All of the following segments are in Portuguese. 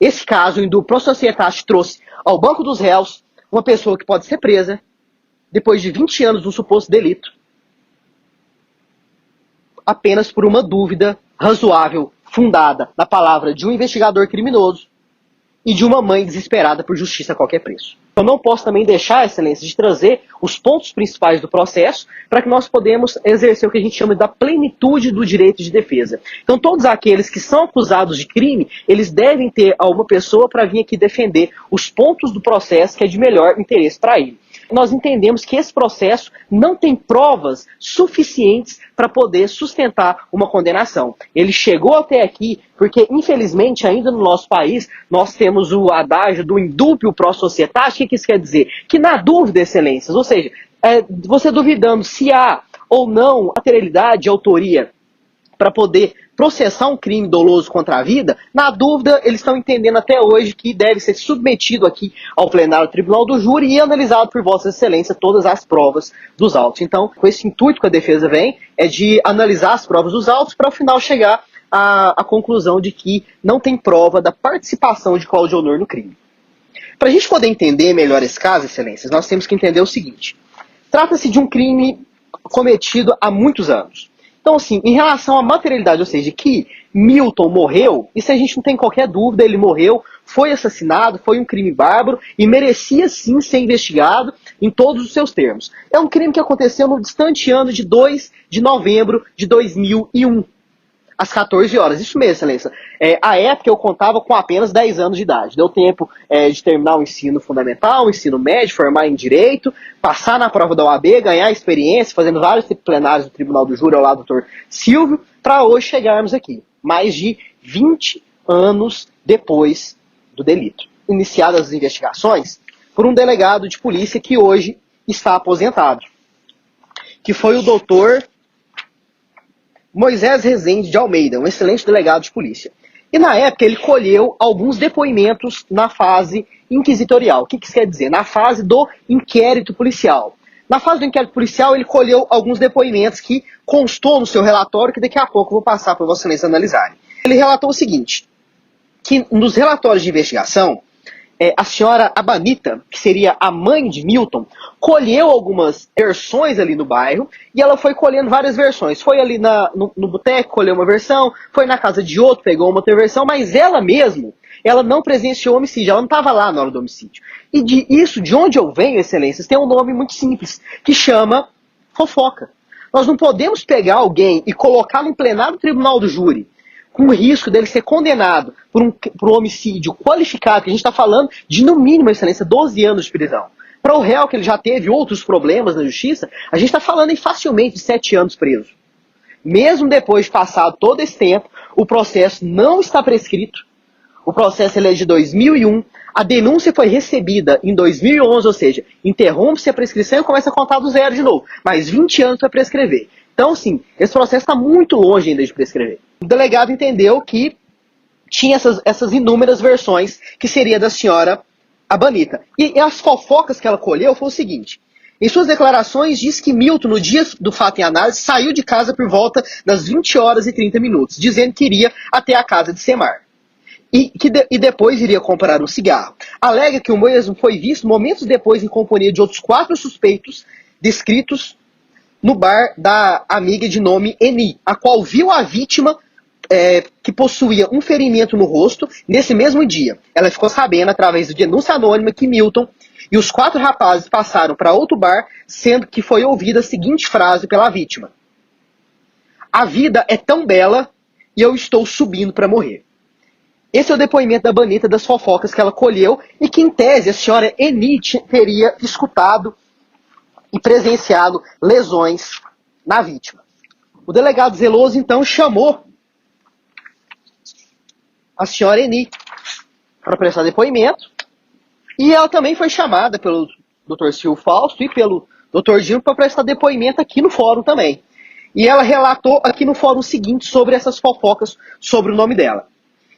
Esse caso, o Indúbio Pro Societate trouxe ao banco dos réus uma pessoa que pode ser presa depois de 20 anos de um suposto delito, apenas por uma dúvida razoável, fundada na palavra de um investigador criminoso e de uma mãe desesperada por justiça a qualquer preço. Eu não posso também deixar, Excelência, de trazer os pontos principais do processo para que nós podemos exercer o que a gente chama da plenitude do direito de defesa. Então, todos aqueles que são acusados de crime, eles devem ter alguma pessoa para vir aqui defender os pontos do processo que é de melhor interesse para ele. Nós entendemos que esse processo não tem provas suficientes para poder sustentar uma condenação. Ele chegou até aqui porque, infelizmente, ainda no nosso país, nós temos o adágio do indúbio pro societate. O que isso quer dizer? Que na dúvida, Excelências, ou seja, você duvidando se há ou não materialidade e autoria para poder processar um crime doloso contra a vida, na dúvida, eles estão entendendo até hoje que deve ser submetido aqui ao plenário do Tribunal do Júri e analisado por Vossa Excelência todas as provas dos autos. Então, com esse intuito que a defesa vem, é de analisar as provas dos autos para, ao final, chegar à conclusão de que não tem prova da participação de Cláudio Honor no crime. Para a gente poder entender melhor esse caso, Excelências, nós temos que entender o seguinte. Trata-se de um crime cometido há muitos anos. Então, assim, em relação à materialidade, ou seja, que Milton morreu, isso a gente não tem qualquer dúvida, ele morreu, foi assassinado, foi um crime bárbaro e merecia sim ser investigado em todos os seus termos. É um crime que aconteceu no distante ano de 2 de novembro de 2001, às 14 horas. Isso mesmo, Excelência. À época eu contava com apenas 10 anos de idade. Deu tempo de terminar o ensino fundamental, o ensino médio, formar em Direito, passar na prova da OAB, ganhar experiência, fazendo vários plenários do Tribunal do Júri ao lado do Dr. Silvio, para hoje chegarmos aqui, mais de 20 anos depois do delito. Iniciadas as investigações por um delegado de polícia que hoje está aposentado, que foi o doutor Moisés Rezende de Almeida, um excelente delegado de polícia. E na época ele colheu alguns depoimentos na fase inquisitorial. O que isso quer dizer? Na fase do inquérito policial. Na fase do inquérito policial ele colheu alguns depoimentos que constou no seu relatório, que daqui a pouco eu vou passar para Vossa Excelência analisarem. Ele relatou o seguinte, que nos relatórios de investigação, a senhora Abanita, que seria a mãe de Milton, colheu algumas versões ali no bairro e ela foi colhendo várias versões. Foi ali no boteco, colheu uma versão, foi na casa de outro, pegou uma outra versão, mas ela mesmo, ela não presenciou o homicídio, ela não estava lá na hora do homicídio. E de onde eu venho, Excelências, tem um nome muito simples, que chama fofoca. Nós não podemos pegar alguém e colocar no plenário do Tribunal do Júri, com o risco dele ser condenado por um homicídio qualificado, que a gente está falando de, no mínimo, Excelência, 12 anos de prisão. Para o réu, que ele já teve outros problemas na justiça, a gente está falando em facilmente de 7 anos preso. Mesmo depois de passado todo esse tempo, o processo não está prescrito. O processo ele é de 2001, a denúncia foi recebida em 2011, ou seja, interrompe-se a prescrição e começa a contar do zero de novo. Mais 20 anos para prescrever. Então, sim, esse processo está muito longe ainda de prescrever. O delegado entendeu que tinha essas inúmeras versões que seria da senhora Abanita. E as fofocas que ela colheu foi o seguinte. Em suas declarações, diz que Milton, no dia do fato em análise, saiu de casa por volta das 20 horas e 30 minutos, dizendo que iria até a casa de Semar. E depois iria comprar um cigarro. Alega que o mesmo foi visto momentos depois em companhia de outros 4 suspeitos descritos no bar da amiga de nome Eni, a qual viu a vítima que possuía um ferimento no rosto nesse mesmo dia. Ela ficou sabendo, através de denúncia anônima, que Milton e os 4 rapazes passaram para outro bar, sendo que foi ouvida a seguinte frase pela vítima. A vida é tão bela e eu estou subindo para morrer. Esse é o depoimento da Abanita, das fofocas que ela colheu e que, em tese, a senhora Eni teria escutado e presenciado lesões na vítima. O delegado zeloso, então, chamou a senhora Eni para prestar depoimento e ela também foi chamada pelo Dr. Silvio Fausto e pelo Dr. Dino para prestar depoimento aqui no fórum também. E ela relatou aqui no fórum o seguinte sobre essas fofocas sobre o nome dela.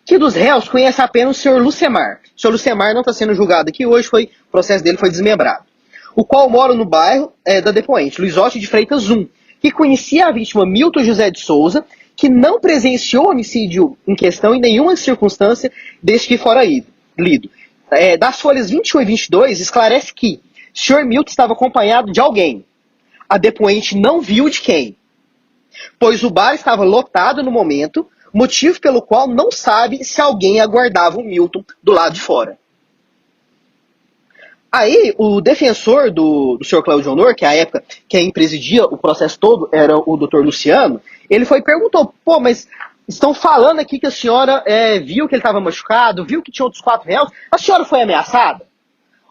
Que dos réus conhece apenas o senhor Lucemar. O senhor Lucemar não está sendo julgado aqui hoje, o processo dele foi desmembrado. O qual mora no bairro da depoente, Luizote de Freitas 1, que conhecia a vítima Milton José de Souza, que não presenciou o homicídio em questão em nenhuma circunstância desde que fora lido. Das folhas 21 e 22, esclarece que o Sr. Milton estava acompanhado de alguém. A depoente não viu de quem, pois o bar estava lotado no momento, motivo pelo qual não sabe se alguém aguardava o Milton do lado de fora. Aí, o defensor do Sr. Cláudio Honor, que à época quem presidia o processo todo era o Dr. Luciano, ele foi e perguntou, pô, mas estão falando aqui que a senhora viu que ele estava machucado, viu que tinha outros 4 réus, a senhora foi ameaçada?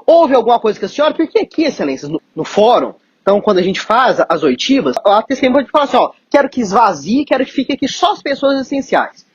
Houve alguma coisa com a senhora? Porque aqui, excelências, no fórum, então quando a gente faz as oitivas, a testemunha pode falar assim, ó, quero que esvazie, quero que fique aqui só as pessoas essenciais.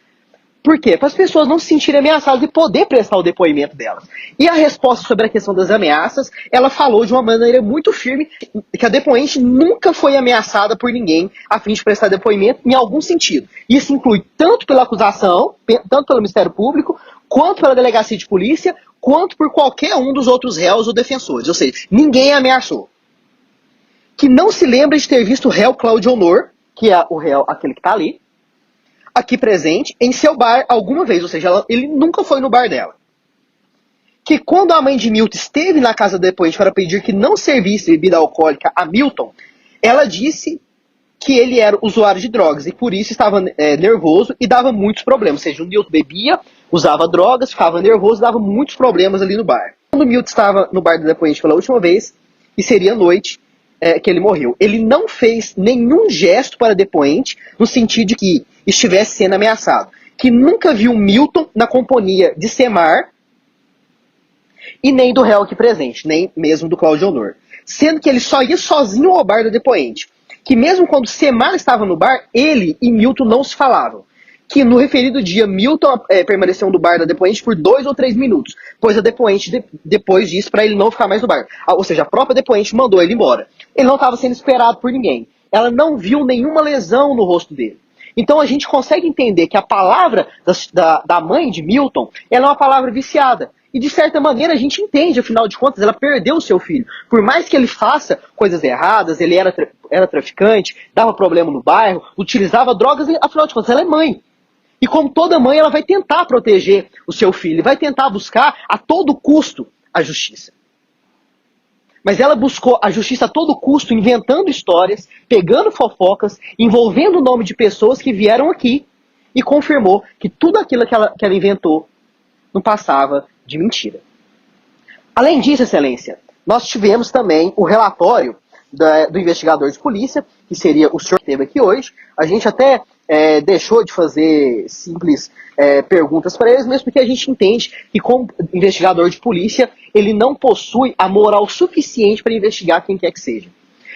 Por quê? Para as pessoas não se sentirem ameaçadas e poder prestar o depoimento delas. E a resposta sobre a questão das ameaças, ela falou de uma maneira muito firme que a depoente nunca foi ameaçada por ninguém a fim de prestar depoimento em algum sentido. Isso inclui tanto pela acusação, tanto pelo Ministério Público, quanto pela delegacia de polícia, quanto por qualquer um dos outros réus ou defensores. Ou seja, ninguém a ameaçou. Que não se lembra de ter visto o réu Cláudio Honor, que é o réu, aquele que está ali, aqui presente, em seu bar alguma vez, ou seja, ele nunca foi no bar dela. Que quando a mãe de Milton esteve na casa do depoente para pedir que não servisse bebida alcoólica a Milton, ela disse que ele era usuário de drogas e por isso estava nervoso e dava muitos problemas. Ou seja, o Milton bebia, usava drogas, ficava nervoso e dava muitos problemas ali no bar. Quando o Milton estava no bar do depoente pela última vez, e seria noite, que ele morreu. Ele não fez nenhum gesto para depoente no sentido de que estivesse sendo ameaçado. Que nunca viu Milton na companhia de Semar e nem do réu aqui presente, nem mesmo do Cláudio Honor. Sendo que ele só ia sozinho ao bar do depoente. Que mesmo quando Semar estava no bar, ele e Milton não se falavam. Que no referido dia, Milton permaneceu no bar da depoente por 2 ou 3 minutos, pois a depoente depois disse para ele não ficar mais no bar. Ou seja, a própria depoente mandou ele embora. Ele não estava sendo esperado por ninguém. Ela não viu nenhuma lesão no rosto dele. Então a gente consegue entender que a palavra da mãe de Milton, ela é uma palavra viciada. E de certa maneira a gente entende, afinal de contas, ela perdeu o seu filho. Por mais que ele faça coisas erradas, ele era traficante, dava problema no bairro, utilizava drogas, afinal de contas ela é mãe. E como toda mãe, ela vai tentar proteger o seu filho, vai tentar buscar a todo custo a justiça. Mas ela buscou a justiça a todo custo, inventando histórias, pegando fofocas, envolvendo o nome de pessoas que vieram aqui e confirmou que tudo aquilo que ela inventou não passava de mentira. Além disso, excelência, nós tivemos também o relatório do investigador de polícia, que seria o senhor que esteve aqui hoje. A gente até deixou de fazer simples perguntas para eles, mesmo porque a gente entende que como investigador de polícia, ele não possui a moral suficiente para investigar quem quer que seja.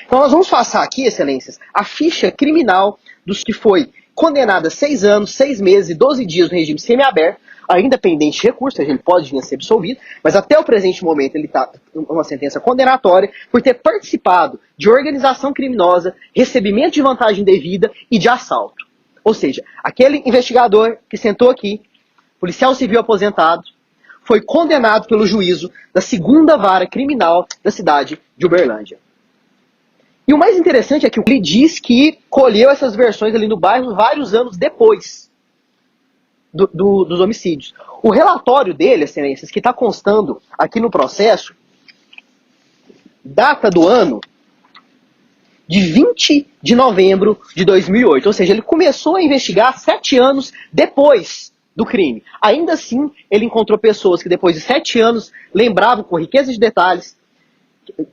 Então nós vamos passar aqui, excelências, a ficha criminal dos que foi condenado a 6 anos, 6 meses e 12 dias no regime semiaberto, ainda pendente de recurso, ou seja, ele pode vir a ser absolvido, mas até o presente momento ele está uma sentença condenatória por ter participado de organização criminosa, recebimento de vantagem indevida e de assalto. Ou seja, aquele investigador que sentou aqui, policial civil aposentado, foi condenado pelo juízo da 2ª Vara Criminal da cidade de Uberlândia. E o mais interessante é que ele diz que colheu essas versões ali no bairro vários anos depois dos homicídios. O relatório dele, excelências, que está constando aqui no processo, data do ano de 20 de novembro de 2008. Ou seja, ele começou a investigar 7 anos depois do crime. Ainda assim, ele encontrou pessoas que depois de 7 anos lembravam com riqueza de detalhes,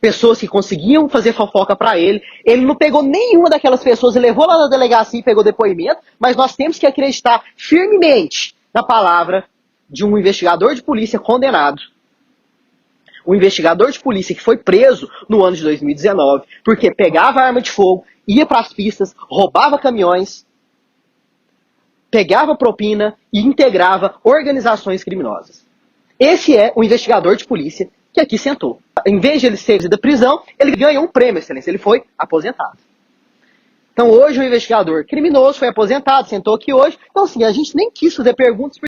pessoas que conseguiam fazer fofoca para ele. Ele não pegou nenhuma daquelas pessoas e levou lá na delegacia e pegou depoimento, mas nós temos que acreditar firmemente na palavra de um investigador de polícia condenado. Um investigador de polícia que foi preso no ano de 2019, porque pegava arma de fogo, ia para as pistas, roubava caminhões, pegava propina e integrava organizações criminosas. Esse é o investigador de polícia que aqui sentou. Em vez de ele ser da prisão, ele ganhou um prêmio, excelência. Ele foi aposentado. Então hoje o investigador criminoso foi aposentado, sentou aqui hoje. Então assim, a gente nem quis fazer perguntas.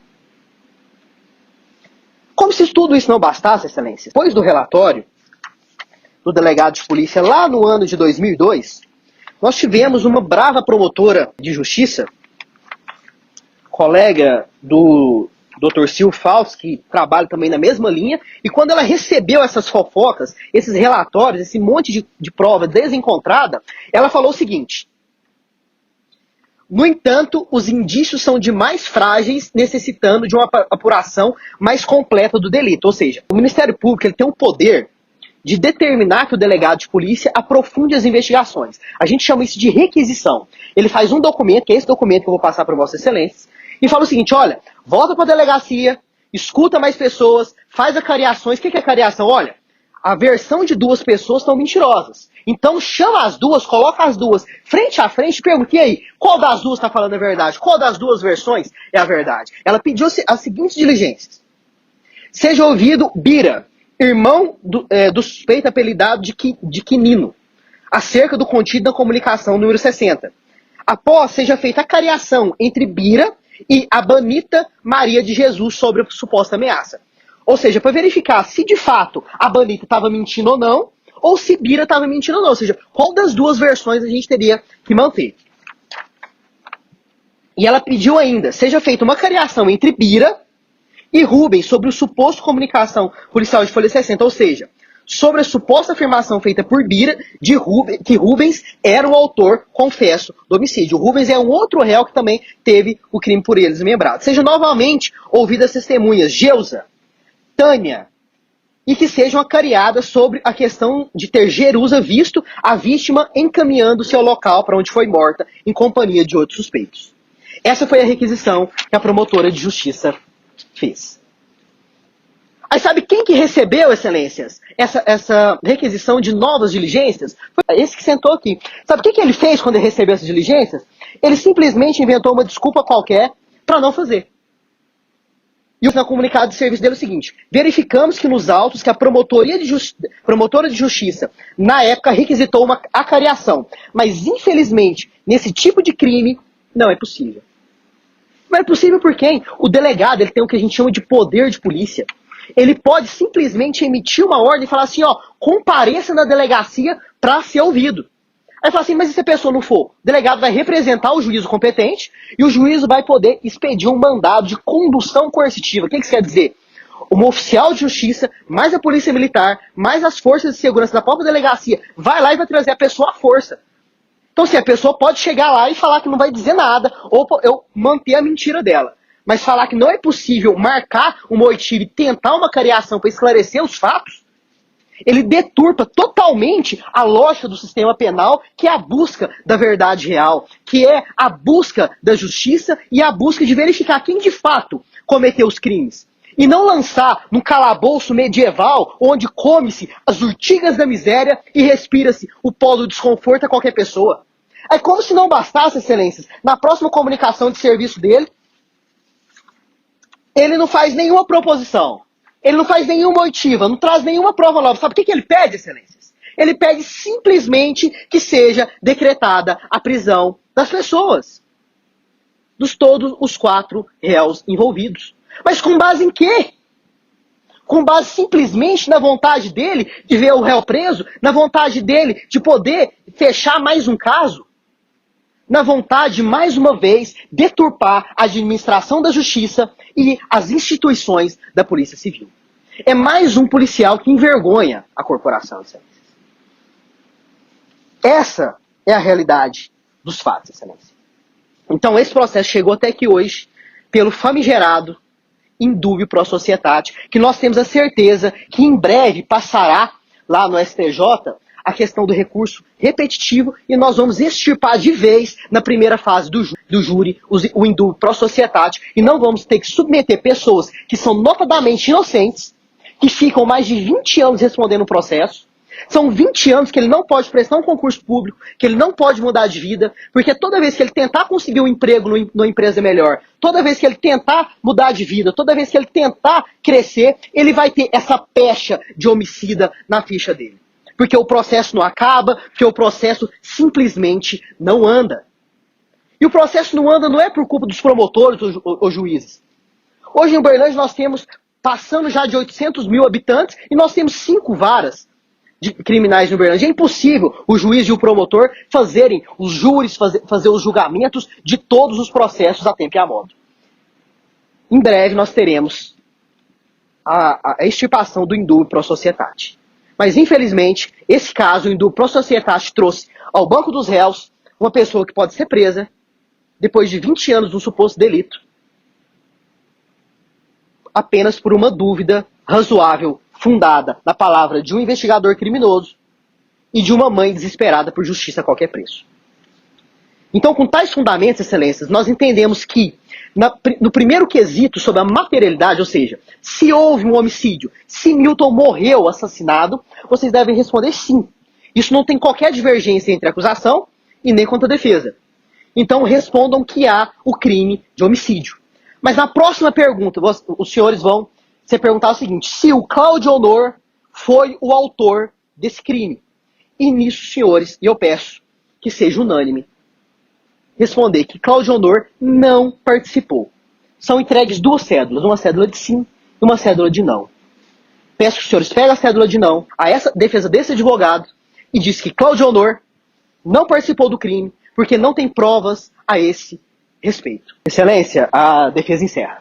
Como se tudo isso não bastasse, excelência, depois do relatório do delegado de polícia lá no ano de 2002, nós tivemos uma brava promotora de justiça, colega do Dr. Silvio Fausto, que trabalha também na mesma linha, e quando ela recebeu essas fofocas, esses relatórios, esse monte de prova desencontrada, ela falou o seguinte: no entanto, os indícios são demais frágeis, necessitando de uma apuração mais completa do delito. Ou seja, o Ministério Público ele tem o poder de determinar que o delegado de polícia aprofunde as investigações. A gente chama isso de requisição. Ele faz um documento, que é esse documento que eu vou passar para Vossas Excelências, e fala o seguinte: olha, volta para a delegacia, escuta mais pessoas, faz acariações. O que é acariação? Olha, a versão de duas pessoas estão mentirosas. Então chama as duas, coloca as duas frente a frente e pergunta: e aí, qual das duas está falando a verdade? Qual das duas versões é a verdade? Ela pediu as seguintes diligências: seja ouvido Bira, irmão do suspeito apelidado de Quinino, acerca do contido da comunicação número 60. Após seja feita a cariação entre Bira e a Banita Maria de Jesus sobre a suposta ameaça. Ou seja, para verificar se de fato a Banita estava mentindo ou se Bira estava mentindo ou não. Ou seja, qual das duas versões a gente teria que manter. E ela pediu ainda: seja feita uma cariação entre Bira e Rubens sobre o suposto comunicação policial de folha 60, ou seja, sobre a suposta afirmação feita por Bira que Rubens era o autor, confesso, do homicídio. O Rubens é um outro réu que também teve o crime por eles desmembrado. Seja novamente ouvidas testemunhas Geusa, Tânia, e que sejam acariadas sobre a questão de ter Jerusa visto a vítima encaminhando-se ao local para onde foi morta em companhia de outros suspeitos. Essa foi a requisição que a promotora de justiça fez. Aí sabe quem que recebeu, excelências, essa requisição de novas diligências? Foi esse que sentou aqui. Sabe o que ele fez quando ele recebeu essas diligências? Ele simplesmente inventou uma desculpa qualquer para não fazer. E no comunicado de serviço dele é o seguinte: verificamos que nos autos que a promotora de justiça, na época, requisitou uma acariação. Mas, infelizmente, nesse tipo de crime, não é possível. Não é possível por quem? O delegado ele tem o que a gente chama de poder de polícia. Ele pode simplesmente emitir uma ordem e falar assim: ó, compareça na delegacia para ser ouvido. Aí fala assim: mas e se a pessoa não for? O delegado vai representar o juízo competente e o juízo vai poder expedir um mandado de condução coercitiva. O que isso quer dizer? Uma oficial de justiça, mais a polícia militar, mais as forças de segurança da própria delegacia, vai lá e vai trazer a pessoa à força. Então, assim, a pessoa pode chegar lá e falar que não vai dizer nada, ou eu manter a mentira dela. Mas falar que não é possível marcar uma oitiva e tentar uma cariação para esclarecer os fatos, ele deturpa totalmente a lógica do sistema penal, que é a busca da verdade real, que é a busca da justiça e a busca de verificar quem de fato cometeu os crimes. E não lançar num calabouço medieval onde come-se as urtigas da miséria e respira-se o pó do desconforto a qualquer pessoa. É como se não bastasse, excelências, na próxima comunicação de serviço dele, ele não faz nenhuma proposição. Ele não faz nenhuma oitiva, não traz nenhuma prova nova. Sabe o que ele pede, excelências? Ele pede simplesmente que seja decretada a prisão das pessoas. Dos todos os 4 réus envolvidos. Mas com base em quê? Com base simplesmente na vontade dele de ver o réu preso, na vontade dele de poder fechar mais um caso, na vontade de, mais uma vez, deturpar a administração da justiça e as instituições da Polícia Civil. É mais um policial que envergonha a corporação, excelência. Essa é a realidade dos fatos, excelência. Então esse processo chegou até aqui hoje pelo famigerado indúbio pro societate, que nós temos a certeza que em breve passará lá no STJ a questão do recurso repetitivo e nós vamos extirpar de vez na primeira fase do júri o indúbio pro societate e não vamos ter que submeter pessoas que são notadamente inocentes, que ficam mais de 20 anos respondendo o processo. São 20 anos que ele não pode prestar um concurso público, que ele não pode mudar de vida, porque toda vez que ele tentar conseguir um emprego numa empresa melhor, toda vez que ele tentar mudar de vida, toda vez que ele tentar crescer, ele vai ter essa pecha de homicida na ficha dele. Porque o processo não acaba, porque o processo simplesmente não anda. E o processo não anda não é por culpa dos promotores ou juízes. Hoje em Uberlândia nós temos, passando já de 800 mil habitantes, e nós temos 5 varas de criminais no Uberlândia. É impossível o juiz e o promotor fazerem os júris, fazer os julgamentos de todos os processos a tempo e a modo. em breve nós teremos a extirpação do indulto pro societate. Mas, infelizmente, esse caso, o indulto pro societate, trouxe ao banco dos réus uma pessoa que pode ser presa depois de 20 anos de um suposto delito, apenas por uma dúvida razoável, fundada na palavra de um investigador criminoso e de uma mãe desesperada por justiça a qualquer preço. Então, com tais fundamentos, excelências, nós entendemos que, no primeiro quesito sobre a materialidade, ou seja, se houve um homicídio, se Milton morreu assassinado, vocês devem responder sim. Isso não tem qualquer divergência entre a acusação e nem contra a defesa. Então, respondam que há o crime de homicídio. Mas na próxima pergunta, os senhores vão se perguntar o seguinte: se o Cláudio Honor foi o autor desse crime. E nisso, senhores, eu peço que seja unânime responder que Cláudio Honor não participou. São entregues duas cédulas, uma cédula de sim e uma cédula de não. Peço que os senhores peguem a cédula de não a essa defesa desse advogado e diz que Cláudio Honor não participou do crime porque não tem provas a esse respeito. Excelência, a defesa encerra.